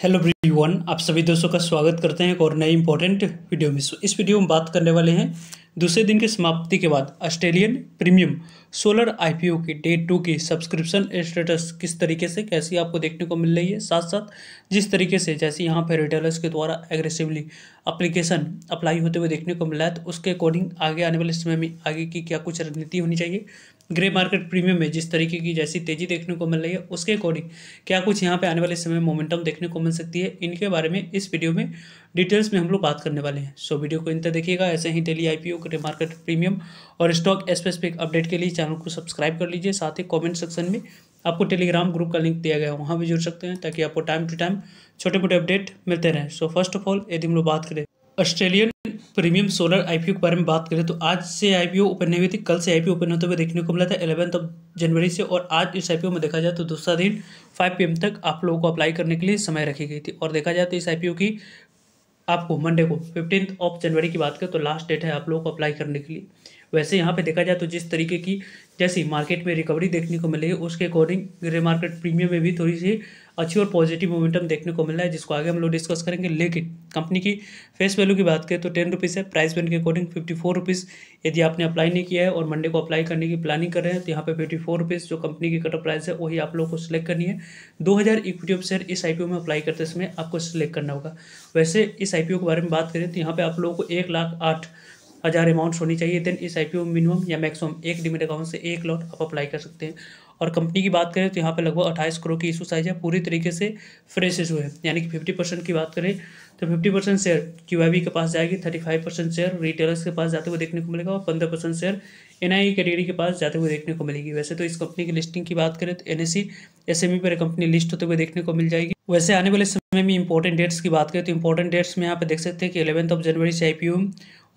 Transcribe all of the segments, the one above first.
Hello everyone, आप सभी दोस्तों का स्वागत करते हैं एक और नई इंपॉर्टेंट वीडियो में। इस वीडियो में बात करने वाले हैं दूसरे दिन की समाप्ति के बाद ऑस्ट्रेलियन प्रीमियम सोलर आईपीओ की डे 2 की सब्सक्रिप्शन स्टेटस किस तरीके से कैसी आपको देखने को मिल रही है। साथ साथ जिस तरीके से जैसे यहाँ पर रिटेलर्स के द्वारा एग्रेसिवली एप्लीकेशन अप्लाई होते हुए देखने को मिला है, तो उसके अकॉर्डिंग आगे आने वाले समय में आगे की क्या कुछ रणनीति होनी चाहिए। ग्रे मार्केट प्रीमियम में जिस तरीके की जैसी तेजी देखने को मिल रही है, उसके अकॉर्डिंग क्या कुछ यहाँ पे आने वाले समय में मोमेंटम देखने को मिल सकती है, इनके बारे में इस वीडियो में डिटेल्स में हम लोग बात करने वाले हैं। सो वीडियो को अंत तक देखिएगा। ऐसे ही daily IPO, grey market premium और स्टॉक स्पेसिफिक अपडेट के लिए चैनल को सब्सक्राइब कर लीजिए। साथ ही कॉमेंट सेक्शन में आपको टेलीग्राम ग्रुप का लिंक दिया गया है, वहाँ भी जुड़ सकते हैं ताकि आपको टाइम टू टाइम छोटे मोटे अपडेट मिलते रहें। सो फर्स्ट ऑफ ऑल यदि हम लोग बात करें ऑस्ट्रेलियन प्रीमियम सोलर आईपीओ के बारे में बात करें, तो आज से आईपीओ ओपन नहीं हुई थी, कल से आईपीओ ओपन होते हुए देखने को मिला था 11 जनवरी से। और आज इस आईपीओ में देखा जाए तो दूसरा दिन 5 PM तक आप लोगों को अप्लाई करने के लिए समय रखी गई थी। और देखा जाए तो इस आईपीओ की आपको मंडे को 15 जनवरी की बात करें तो लास्ट डेट है आप लोगों को अप्लाई करने के लिए। वैसे यहाँ पे देखा जाए तो जिस तरीके की जैसी मार्केट में रिकवरी देखने को मिलेगी, उसके अकॉर्डिंग ग्रे मार्केट प्रीमियम में भी थोड़ी सी अच्छी और पॉजिटिव मोमेंटम देखने को मिल रहा है, जिसको आगे हम लोग डिस्कस करेंगे। लेकिन कंपनी की फेस वैल्यू की बात करें तो 10 रुपीज़ है, प्राइस बैंड के अकॉर्डिंग 54 रुपीज़। यदि आपने अप्लाई नहीं किया है और मंडे को अप्लाई करने की प्लानिंग कर रहे हैं, तो यहाँ पे 54 रुपीज़ जो कंपनी की कट ऑफ प्राइस है वही आप लोग को सिलेक्ट करनी है। 2000 इक्विटी ऑफ शेयर इस आईपीओ में अप्लाई करते समय आपको सिलेक्ट करना होगा। वैसे इस आईपीओ के बारे में बात करें तो यहाँ पे आप लोगों को 1,08,000 अमाउंट होनी चाहिए। देन इस आईपीओ में मिनिमम या मैक्सिमम एक डीमेट अकाउंट से 1 लॉट आप अप्लाई कर सकते हैं। और कंपनी की बात करें तो यहाँ पे लगभग 28 करोड़ की इशू साइज है, पूरी तरीके से फ्रेश इशू है। यानी कि 50% की बात करें तो 50% शेयर क्यूआईबी के पास जाएगी, 35% शेयर रिटेलर्स के पास जाते हुए देखने को मिलेगा और 15% शेयर एनआई कैटेगरी के पास जाते हुए देखने को मिलेगी। वैसे तो इस कंपनी की लिस्टिंग की बात करें तो एनएससी एसएमई पर कंपनी लिस्ट होते हुए देखने को मिल जाएगी। वैसे आने वाले समय में इंपॉर्टेंट डेट्स की बात करें तो इंपॉर्टेंट डेट्स में यहाँ पे देख सकते हैं कि 11 जनवरी से आईपीओ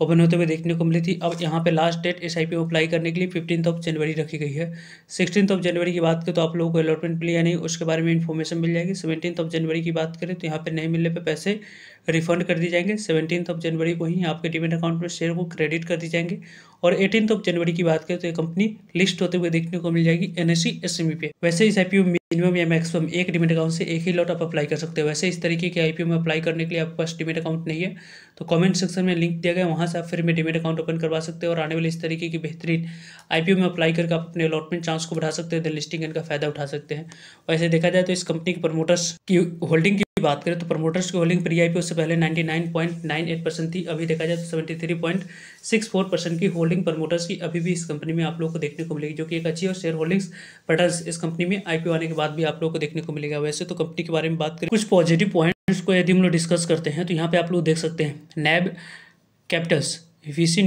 ओपन होते हुए देखने को मिली थी। अब यहाँ पे लास्ट डेट इस आईपीओ अप्लाई करने के लिए 15 जनवरी रखी गई है। 16 जनवरी की बात करें तो आप लोगों को अलॉटमेंट मिली या नहीं उसके बारे में इन्फॉर्मेशन मिल जाएगी। 17 जनवरी की बात करें तो यहाँ पे नहीं मिलने पे पैसे रिफंड कर दिए जाएंगे। 17 जनवरी को ही आपके डीमेट अकाउंट में शेयर को क्रेडिट कर दी जाएंगे। और 18 जनवरी की बात करें तो ये कंपनी लिस्ट होते हुए देखने को मिल जाएगी एनएससी एसएमई पे। वैसे इस आईपीओ मिनिमम या मैक्सिमम एक डीमेट अकाउंट से एक ही लॉट आप अप्लाई कर सकते हो। वैसे इस तरीके के आईपीओ में अप्लाई करने के लिए आपके पास डीमेट अकाउंट नहीं है तो कमेंट सेक्शन में लिंक दिया गया, वहाँ से आप फ्री में डीमेट अकाउंट ओपन करवा सकते हो और आने वाले इस तरीके की बेहतरीन आईपीओ में अप्लाई करके आप अपने अलॉटमेंट चांस को बढ़ा सकते हैं, लिस्टिंग का फायदा उठा सकते हैं। वैसे देखा जाए तो इस कंपनी के प्रमोटर्स की होल्डिंग की बात करें तो प्रमोटर्स की होल्डिंग प्री आईपीओ से पहले 99.98% थी। अभी देखा जाए तो 73.64% की होल्डिंग प्रमोटर्स की अभी भी इस कंपनी में आप लोगों को देखने को मिलेगी, जो कि एक अच्छी और शेयर होल्डिंग्स पैटर्न इस कंपनी में आईपीओ आने के बाद भी आप लोगों को देखने को मिलेगा। वैसे तो कंपनी के बारे में बात करें कुछ पॉजिटिव पॉइंट्स को यदि हम लोग डिस्कस करते हैं तो यहाँ पे आप लोग देख सकते हैं नैब कैपिटल्स वीसी,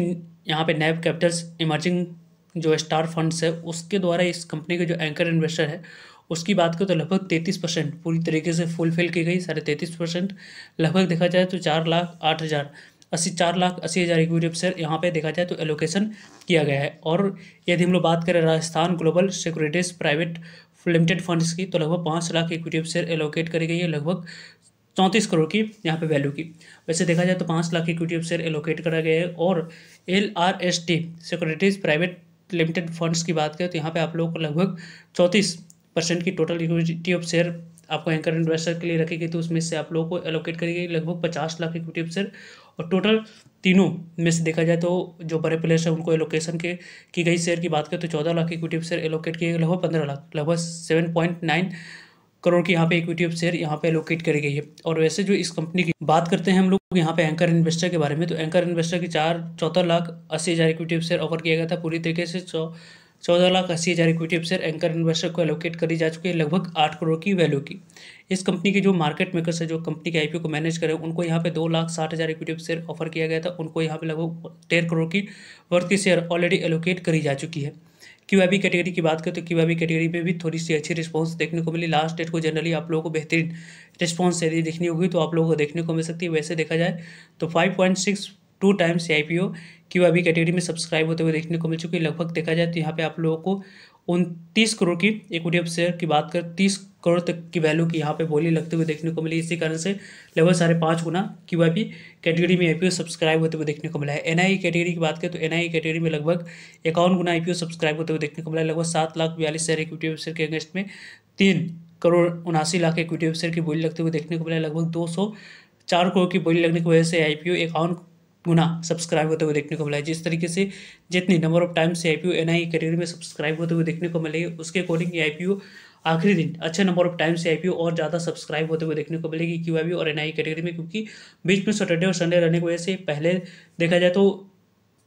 यहाँ पे नैब कैपिटल्स इमर्जिंग जो स्टार फंड्स है उसके द्वारा इस कंपनी के जो एंकर इन्वेस्टर है उसकी बात करें तो लगभग 33% पूरी तरीके से फुलफिल की गई। 33.5% लगभग देखा जाए तो 4,80,000 इक्विटी शेयर यहाँ पे देखा जाए तो एलोकेशन किया गया है। और यदि हम लोग बात करें Rajasthan global securities private limited funds की तो लगभग 5 लाख इक्विटी शेयर एलोकेट करी गई है, लगभग 34 करोड़ की यहाँ पे वैल्यू की। वैसे देखा जाए तो 5 लाख इक्विटी शेयर एलोकेट करा गया है। और LRST securities private limited funds की बात करें तो यहाँ पे आप लोगों को लगभग 34% की टोटल इक्विटी ऑफ शेयर आपको एंकर इन्वेस्टर के लिए रखी गई, तो उसमें से आप लोगों को एलोकेट करी गई लगभग 50 लाख इक्विटी ऑफ शेयर। और टोटल तीनों में से देखा जाए तो जो बड़े प्लेयर्स है उनको एलोकेशन की गई शेयर की बात करें तो 14 lakh equity of share allocate किए गए, लगभग 15 लाख लगभग 7.9 करोड़ की यहाँ पे इक्विटी ऑफ शेयर यहाँ पे एलोकेट करी गई है। और वैसे जो इस कंपनी की बात करते हैं हम लोग यहाँ पे एंकर इन्वेस्टर के बारे में, तो एंकर इन्वेस्टर की 14,80,000 इक्विटी ऑफ शेयर ऑफर किया गया था। पूरी तरीके से 14,80,000 इक्विटी शेयर एंकर इन्वेस्टर को एलोकेट करी जा चुकी है, लगभग 8 करोड़ की वैल्यू की। इस कंपनी के जो मार्केट मेकर्स है जो कंपनी के आईपीओ को मैनेज करें उनको यहाँ पे 2,60,000 इक्विटी शेयर ऑफर किया गया था, उनको यहाँ पे लगभग 13 करोड़ की वर्थ की शेयर ऑलरेडी एलोकेट करी जा चुकी है। क्यूआईबी कैटेगरी की बात करें तो क्यूआईबी कैटेगरी में भी थोड़ी सी अच्छी रिस्पांस देखने को मिली। लास्ट डेट को जनरली आप लोगों को बेहतरीन रिस्पांस यदि देखनी होगी तो आप लोगों को देखने को मिल सकती है। वैसे देखा जाए तो 5.62 टाइम्स आईपीओ क्यूआईबी कैटेगरी में सब्सक्राइब होते हुए देखने को मिल चुकी है। लगभग देखा जाए तो यहाँ पे आप लोगों को 29 करोड़ की इक्विटी ऑफ शेयर की बात करें 30 करोड़ तक की वैल्यू की यहाँ पे बोली लगते हुए देखने को मिली। इसी कारण से लगभग 5.5 गुना क्यूआईपी कैटेगरी में आईपीओ सब्सक्राइब होते हुए देखने को मिला है। एनआई कैटेगरी की बात करें तो एनआई कैटेगरी में लगभग 51 गुना आईपीओ सब्सक्राइब होते हुए देखने को मिला है, लगभग 7,42,000 इक्विटी ऑफ शेयर के अगेंस्ट में 3 2,79,79,00,000 इक्विटी शेयर की बोली लगते हुए देखने को मिला। लगभग 204 करोड़ की बोली लगने की वजह से आईपीओ 51 गुना सब्सक्राइब होते हुए देखने को मिला है। जिस तरीके से जितनी नंबर ऑफ टाइम्स से आईपीओ एनआई कैटेगरी में सब्सक्राइब होते हुए देखने को मिलेगी, उसके अकॉर्डिंग ये आईपीओ आखिरी दिन अच्छे नंबर ऑफ टाइम्स से आईपीओ और ज़्यादा सब्सक्राइब होते हुए देखने को मिलेगी क्यूआईबी और एनआई कैटेगरी में, क्योंकि बीच में सैटरडे और संडे रहने की वजह से पहले देखा जाए तो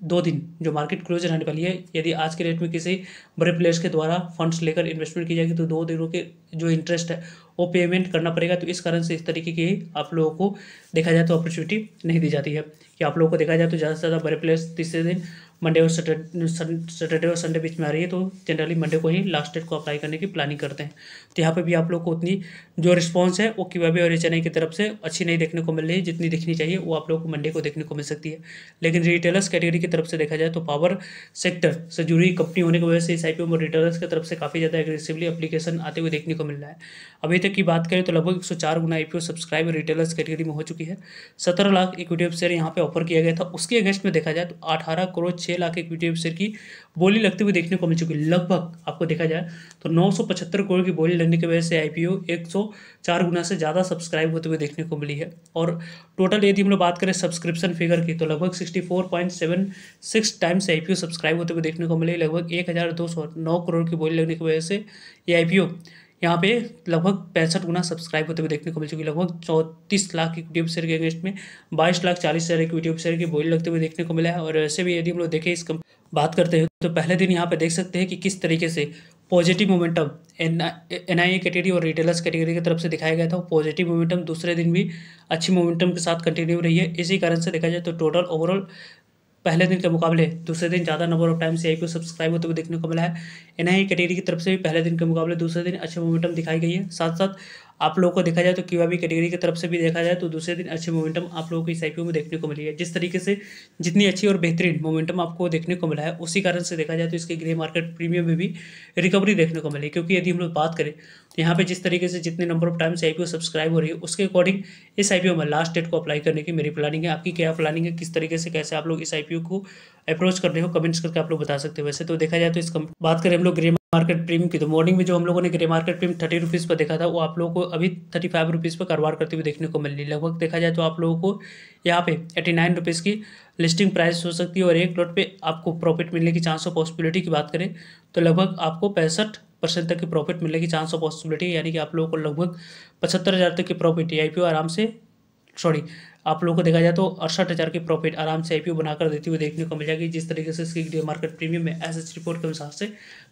2 दिन जो मार्केट क्लोज रहने वाली है, यदि आज के डेट में किसी बड़े प्लेयर्स के द्वारा फंड्स लेकर इन्वेस्टमेंट की जाएगी तो 2 दिनों के जो इंटरेस्ट है वो पेमेंट करना पड़ेगा। तो इस कारण से इस तरीके की आप लोगों को देखा जाए तो अपॉर्चुनिटी नहीं दी जाती है कि आप लोगों को देखा जाए तो ज़्यादा से ज़्यादा बड़े प्लेयर्स तीसरे दिन मंडे और सैटरडे और संडे बीच में आ रही है, तो जनरली मंडे को ही लास्ट डेट को अप्लाई करने की प्लानिंग करते हैं। तो यहाँ पे भी आप लोग को उतनी जो रिस्पॉन्स है वो क्यूआईबी और एचएनआई की तरफ से अच्छी नहीं देखने को मिल रही है, जितनी दिखनी चाहिए वो आप लोग को मंडे को देखने को मिल सकती है। लेकिन रिटेलर्स कैटेगरी की तरफ से देखा जाए तो पावर सेक्टर से जुड़ी कंपनी होने की वजह से इस आईपीओ में रिटेलर्स की तरफ से काफ़ी ज़्यादा एग्रेसिवली एप्लीकेशन आते हुए देखने को मिल रहा है। अभी तक की बात करें तो लगभग 104 गुना आईपीओ सब्सक्राइब रिटेलर्स कैटेगरी में हो चुकी है। 17 लाख इक्विटी शेयर यहाँ पे ऑफर किया गया था, उसके अगेंस्ट में देखा जाए तो 18 करोड़ 6 लाख इक्विटी शेयर की बोली लगती हुई देखने को मिल चुकी है। लगभग आपको देखा जाए तो 975 करोड़ की बोली लगने की वजह से आईपीओ 104 गुना से ज़्यादा सब्सक्राइब होते हुए देखने को मिली है। और टोटल यदि हम लोग बात करें सब्सक्रिप्शन फिगर की तो लगभग 64.76 टाइम्स आईपीओ सब्सक्राइब होते हुए देखने को मिले। लगभग 1,209 करोड़ की बोली लगने की वजह से ये आईपीओ यहाँ पे लगभग 65 गुना सब्सक्राइब होते हुए देखने को मिल चुकी है। लगभग 34 लाख इक्विटी शेयर के अगेंस्ट में 22,40,000 इक्विटी शेयर की बोली लगते हुए देखने को मिला है। और वैसे भी यदि हम लोग देखें बात करते हैं तो पहले दिन यहाँ पे देख सकते हैं कि किस तरीके से पॉजिटिव मोमेंटम एनआईए कैटेगरी और रिटेलर्स कैटेगरी की तरफ से दिखाया गया था। पॉजिटिव मोमेंटम दूसरे दिन भी अच्छी मोमेंटम के साथ कंटिन्यू रही है। इसी कारण से देखा जाए तो टोटल ओवरऑल पहले दिन के मुकाबले दूसरे दिन ज़्यादा नंबर ऑफ टाइम से आईपीओ सब्सक्राइब होते हुए देखने को मिला है। एनआई कैटेगरी की तरफ से भी पहले दिन के मुकाबले दूसरे दिन अच्छे मोमेंटम दिखाई गई है। साथ साथ आप लोगों को देखा जाए तो क्यूआईबी कैटेगरी की तरफ से भी देखा जाए तो दूसरे दिन अच्छे मोमेंटम आप लोगों को इस आईपीओ में देखने को मिली है। जिस तरीके से जितनी अच्छी और बेहतरीन मोमेंटम आपको देखने को मिला है, उसी कारण से देखा जाए तो इसके ग्रे मार्केट प्रीमियम में भी रिकवरी देखने को मिली। क्योंकि यदि हम लोग बात करें तो यहाँ पे जिस तरीके से जितने नंबर ऑफ टाइम से आईपीओ सब्सक्राइब हो रही है उसके अकॉर्डिंग इस आईपीओ में लास्ट डेट को अप्लाई करने की मेरी प्लानिंग है। आपकी क्या प्लानिंग है, किस तरीके से कैसे आप लोग इस आईपीओ को अप्रोच कर रहे हो, कमेंट्स करके आप लोग बता सकते हो। वैसे तो देखा जाए तो इस बात करें हम लोग ग्रे मार्केट प्रीमियम की तो मॉर्निंग में जो हम लोगों ने ग्रे मार्केट प्रीमियम 30 रुपीज़ पर देखा था वो आप लोगों को अभी 35 रुपीज़ पर कारोबार करते हुए देखने को मिल रही है। लगभग देखा जाए तो आप लोगों को यहाँ पे 89 रुपीज़ की लिस्टिंग प्राइस हो सकती है और एक लॉट पे आपको प्रॉफिट मिलने की चांस ऑफ पॉसिबिलिटी की बात करें तो लगभग आपको 65% तक की प्रॉफिट मिलने की चांस ऑफ पॉसिबिलिटी, यानी कि आप लोगों को लगभग 75,000 तक की प्रॉफिट आईपीओ आराम से आप लोगों को देखा जाए तो 68,000 की प्रॉफिट आराम से आईपीओ बनाकर देती हुई देखने को मिल जाएगी। जिस तरीके से इसकी ग्रे मार्केट प्रीमियम में एसएच रिपोर्ट के अनुसार से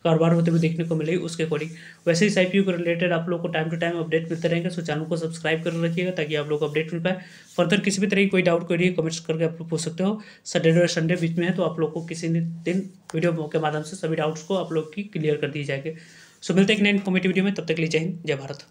कारोबार होते हुए देखने को मिलेगी उसके अकॉर्डिंग। वैसे इस आईपीओ को रिलेटेड आप लोग को टाइम टू टाइम अपडेट मिलते रहेंगे, सो चैनल को सब्सक्राइब कर रखिएगा ताकि आप लोग को अपडेट मिल पाए। फर्दर किसी भी तरह की कोई डाउट क्वेरी कमेंट्स करके आप लोग पूछ सकते हो। सैटरडे और संडे बीच में है तो आप लोग को किसी दिन वीडियो के माध्यम से सभी डाउट्स को आप लोग की क्लियर कर दी जाएगी। सो मिलते हैं एक नई इन्फॉर्मेटिव वीडियो में, तब तक के लिए जय हिंद जय भारत।